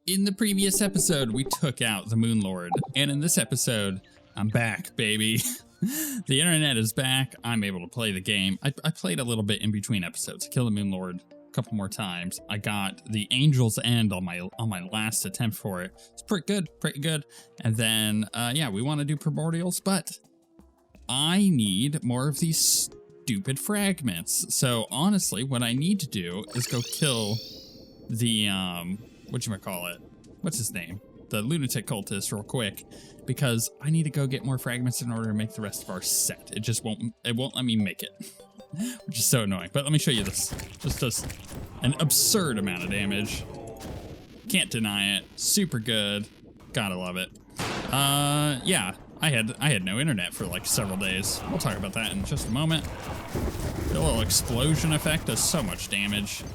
In the previous episode, we took out the Moon Lord, and in this episode, I'm back, baby. The internet is back. I'm able to play the game. I played a little bit in between episodes. I killed the Moon Lord a couple more times. I got the Angel's End on my last attempt for it. It's pretty good. And then, yeah, we want to do Primordials, but I need more of these stupid fragments. So honestly, what I need to do is go kill the, whatchamacallit? What's his name? The lunatic cultist real quick, because I need to go get more fragments in order to make the rest of our set. It just won't let me make it, which is so annoying. But let me show you this. Just does an absurd amount of damage. Can't deny it. Super good. Gotta love it. Yeah, I had no internet for like several days. We'll talk about that in just a moment. The little explosion effect does so much damage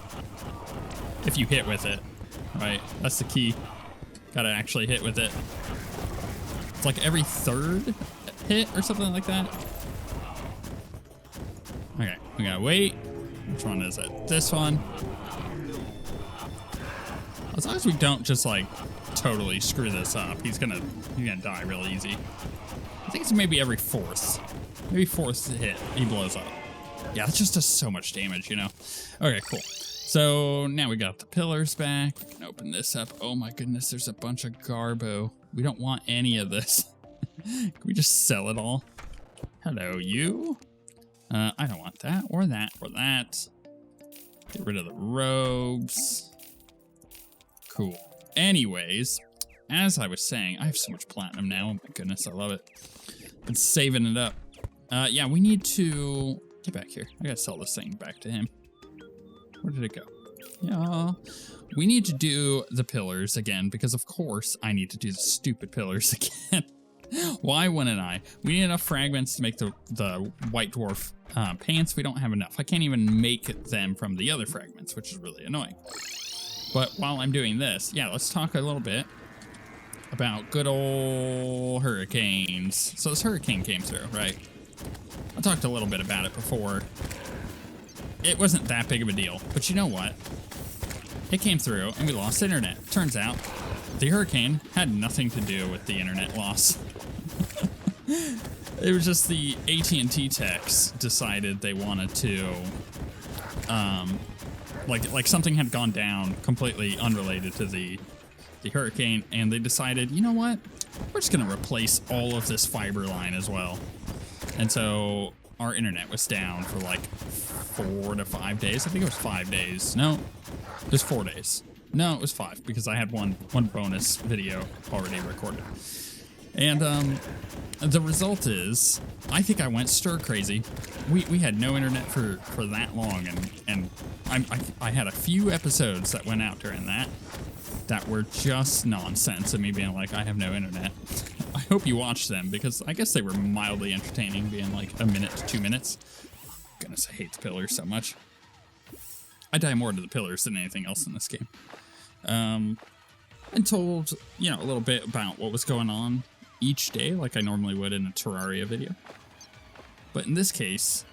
if you hit with it, right? That's the key. Gotta actually hit with it. It's like every third hit or something like that. Okay, we gotta wait. Which one is it? This one. As long as we don't just like totally screw this up, he's gonna die real easy. I think it's maybe every fourth hit he blows up. Yeah, that just does so much damage, you know? Okay, cool. So now we got the pillars back. We can open this up. Oh my goodness, there's a bunch of garbo. We don't want any of this. Can we just sell it all? Hello, you. I don't want that or that or that. Get rid of the robes. Cool. Anyways, as I was saying, I have so much platinum now. Oh my goodness, I love it. Been saving it up. Yeah, we need to get back here. I gotta sell this thing back to him. Where did it go? Yeah. We need to do the pillars again, because of course I need to do the stupid pillars again. Why wouldn't I? We need enough fragments to make the White Dwarf pants. We don't have enough. I can't even make them from the other fragments, which is really annoying. But while I'm doing this, yeah, let's talk a little bit about good old hurricanes. So this hurricane came through, right? I talked a little bit about it before. It wasn't that big of a deal, but you know what? It came through and we lost internet. Turns out the hurricane had nothing to do with the internet loss. It was just the AT&T techs decided they wanted to, like something had gone down completely unrelated to the hurricane, and they decided, you know what? We're just gonna replace all of this fiber line as well. And so our internet was down for like 4 to 5 days. I think it was 5 days. No, it was 4 days. No, it was 5 because I had one bonus video already recorded. And the result is, I think I went stir crazy. We had no internet for that long, and I had a few episodes that went out during that were just nonsense of me being like, I have no internet. I hope you watched them, because I guess they were mildly entertaining, being like a minute to 2 minutes. Goodness, I hate the pillars so much. I die more to the pillars than anything else in this game. And told, you know, a little bit about what was going on each day, like I normally would in a Terraria video. But in this case,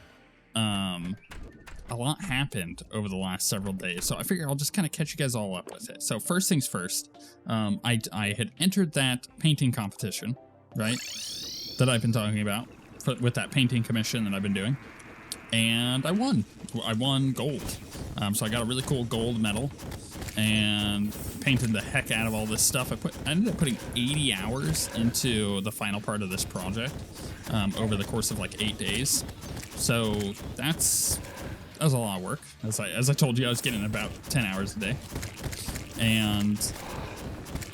a lot happened over the last several days, so I figure I'll just kind of catch you guys all up with it. So first things first, I had entered that painting competition, right, that I've been talking about, with that painting commission that I've been doing, and I won. I won gold. So I got a really cool gold medal, and painted the heck out of all this stuff. I ended up putting 80 hours into the final part of this project over the course of like 8 days. So that was a lot of work. As I told you, I was getting about 10 hours a day. And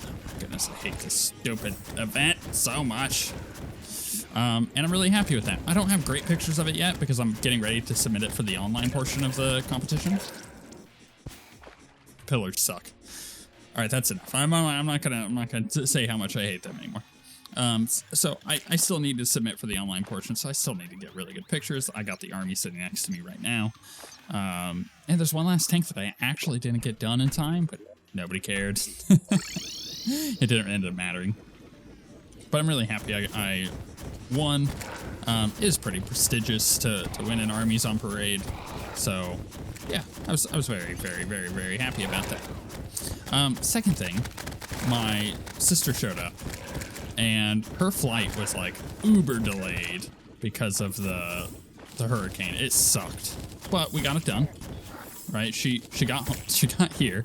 oh goodness, I hate this stupid event so much. And I'm really happy with that. I don't have great pictures of it yet because I'm getting ready to submit it for the online portion of the competition. Pillars suck. All right, that's enough. I'm not gonna say how much I hate them anymore. So I still need to submit for the online portion, so I still need to get really good pictures. I got the army sitting next to me right now. And there's one last tank that I actually didn't get done in time, but nobody cared. It didn't end up mattering. But I'm really happy I won. It is pretty prestigious to win an armies on parade. So yeah, I was very, very, very, very happy about that. Second thing my sister showed up, and her flight was like uber delayed because of the hurricane. It sucked, but we got it done. Right? She got home. She got here,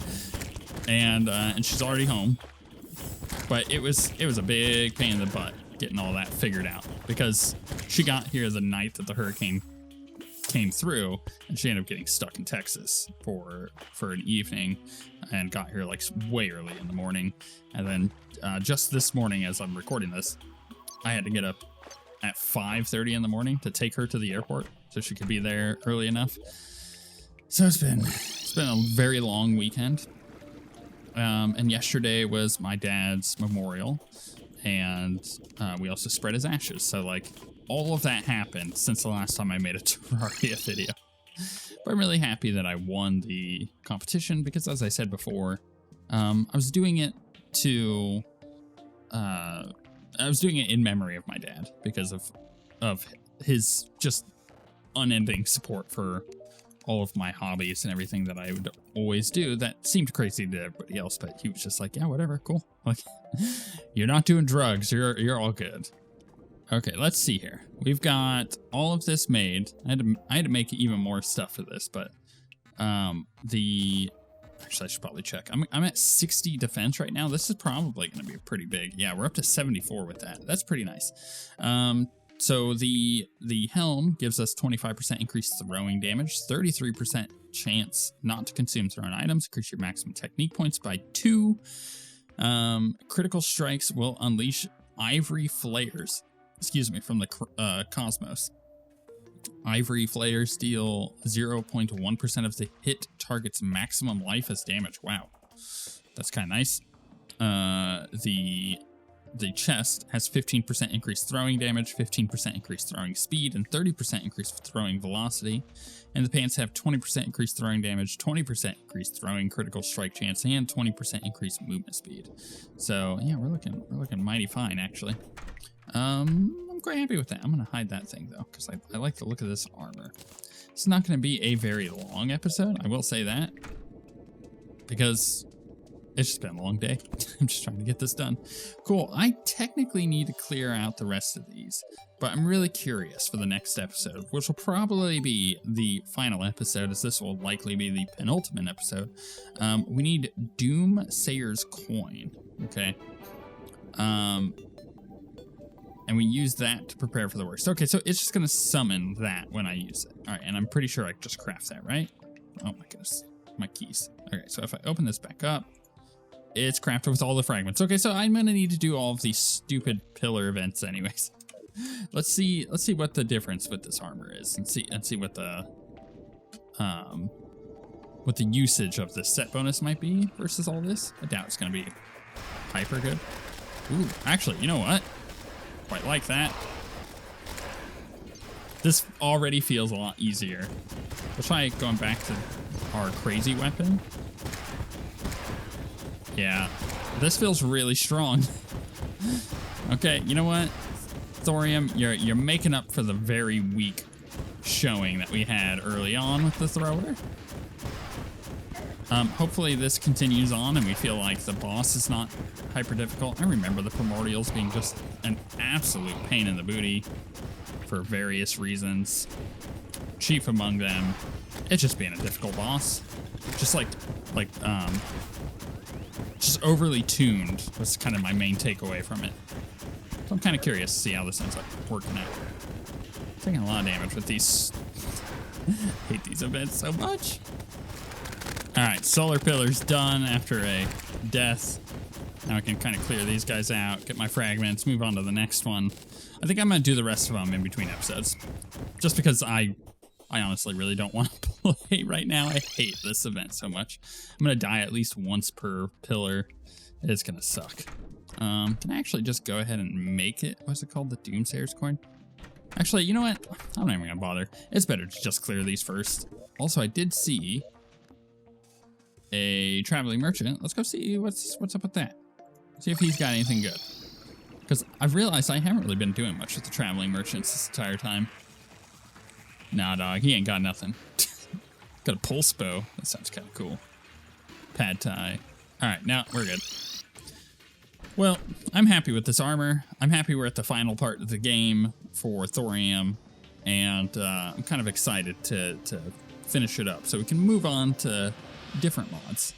and she's already home. But it was a big pain in the butt getting all that figured out, because she got here the night that the hurricane came through, and she ended up getting stuck in Texas for an evening, and got here like way early in the morning. And then just this morning, as I'm recording this, I had to get up at 5:30 in the morning to take her to the airport so she could be there early enough. So it's been a very long weekend. And yesterday was my dad's memorial, and we also spread his ashes. So like all of that happened since the last time I made a Terraria video. But I'm really happy that I won the competition, because as I said before, I was doing it in memory of my dad, because of his just unending support for all of my hobbies and everything that I would always do. That seemed crazy to everybody else, but he was just like, yeah, whatever, cool. Like, you're not doing drugs, you're all good. Okay, let's see here. We've got all of this made. I had to make even more stuff for this, but actually I should probably check. I'm at 60 defense right now. This is probably going to be pretty big. Yeah, we're up to 74 with that. That's pretty nice. So the helm gives us 25% increased throwing damage, 33% chance not to consume thrown items, increase your maximum technique points by 2. Critical strikes will unleash ivory flares, from the cosmos. Ivory flares deal 0.1% of the hit target's maximum life as damage. Wow, that's kind of nice. The chest has 15% increased throwing damage, 15% increased throwing speed, and 30% increased throwing velocity. And the pants have 20% increased throwing damage, 20% increased throwing critical strike chance, and 20% increased movement speed. So yeah, we're looking mighty fine, actually. I'm quite happy with that. I'm gonna hide that thing though, because I like the look of this armor. It's not gonna be a very long episode, I will say that, because it's just been a long day. I'm just trying to get this done. Cool. I technically need to clear out the rest of these, but I'm really curious for the next episode, which will probably be the final episode, as this will likely be the penultimate episode. We need Doomsayer's coin. Okay. And we use that to prepare for the worst. Okay, so it's just going to summon that when I use it. All right, and I'm pretty sure I just craft that, right? Oh my goodness, my keys. Okay, so if I open this back up, it's crafted with all the fragments. Okay, so I'm going to need to do all of these stupid pillar events anyways. Let's see what the difference with this armor is, and see what the usage of the set bonus might be versus all this. I doubt it's going to be hyper good. Ooh, actually, you know what? Quite like that. This already feels a lot easier. We'll try going back to our crazy weapon. Yeah, this feels really strong. Okay, you know what? Thorium, you're making up for the very weak showing that we had early on with the thrower. Hopefully this continues on and we feel like the boss is not hyper difficult. I remember the Primordials being just an absolute pain in the booty for various reasons. Chief among them, it's just being a difficult boss. Just just overly tuned was kind of my main takeaway from it. So I'm kind of curious to see how this ends up working out. Taking a lot of damage with these. Hate these events so much. All right, solar pillar's done after a death. Now I can kind of clear these guys out, get my fragments, move on to the next one. I think I'm gonna do the rest of them in between episodes, just because I honestly really don't want to play right now. I hate this event so much. I'm gonna die at least once per pillar. It's gonna suck. Can I actually just go ahead and make it? What's it called? The Doomsayer's coin? Actually, you know what? I'm not even gonna bother. It's better to just clear these first. Also, I did see a traveling merchant. Let's go see what's up with that. See if he's got anything good. Because I've realized I haven't really been doing much with the traveling merchants this entire time. Nah, dog, he ain't got nothing. Got a pulse bow. That sounds kind of cool. Pad Thai. All right, now we're good. Well, I'm happy with this armor. I'm happy we're at the final part of the game for Thorium, and I'm kind of excited to finish it up so we can move on to different mods.